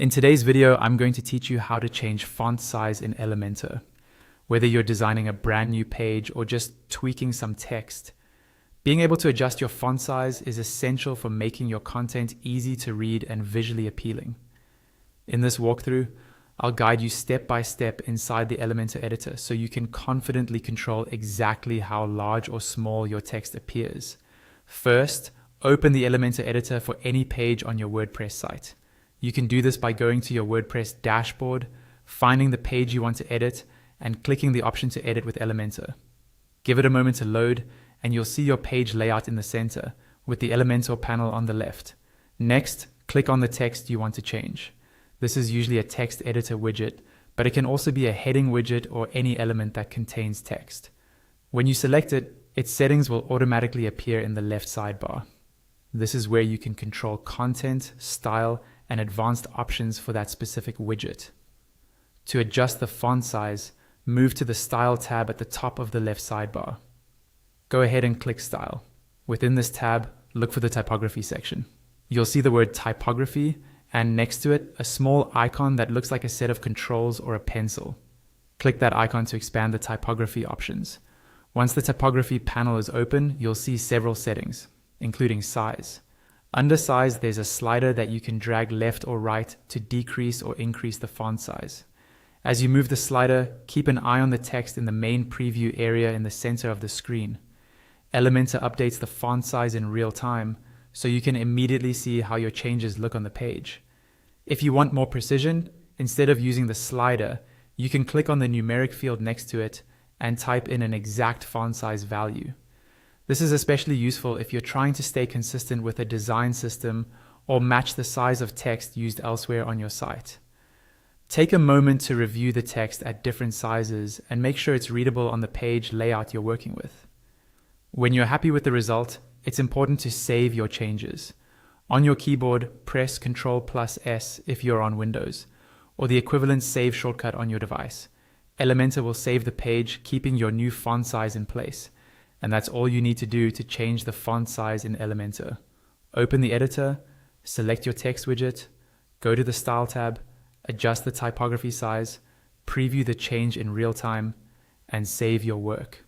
In today's video, I'm going to teach you how to change font size in Elementor. Whether you're designing a brand new page or just tweaking some text, being able to adjust your font size is essential for making your content easy to read and visually appealing. In this walkthrough, I'll guide you step by step inside the Elementor editor so you can confidently control exactly how large or small your text appears. First, open the Elementor editor for any page on your WordPress site. You can do this by going to your WordPress dashboard, finding the page you want to edit, and clicking the option to edit with Elementor. Give it a moment to load, and you'll see your page layout in the center, with the Elementor panel on the left. Next, click on the text you want to change. This is usually a text editor widget, but it can also be a heading widget or any element that contains text. When you select it, its settings will automatically appear in the left sidebar. This is where you can control content, style, and advanced options for that specific widget. To adjust the font size, move to the Style tab at the top of the left sidebar. Go ahead and click Style. Within this tab, look for the Typography section. You'll see the word Typography, and next to it, a small icon that looks like a set of controls or a pencil. Click that icon to expand the typography options. Once the Typography panel is open, you'll see several settings, including size. Under size, there's a slider that you can drag left or right to decrease or increase the font size. As you move the slider, keep an eye on the text in the main preview area in the center of the screen. Elementor updates the font size in real time, so you can immediately see how your changes look on the page. If you want more precision, instead of using the slider, you can click on the numeric field next to it and type in an exact font size value. This is especially useful if you're trying to stay consistent with a design system or match the size of text used elsewhere on your site. Take a moment to review the text at different sizes and make sure it's readable on the page layout you're working with. When you're happy with the result, it's important to save your changes. On your keyboard, press Ctrl+S if you're on Windows, or the equivalent save shortcut on your device. Elementor will save the page, keeping your new font size in place. And that's all you need to do to change the font size in Elementor. Open the editor, select your text widget, go to the Style tab, adjust the typography size, preview the change in real time, and save your work.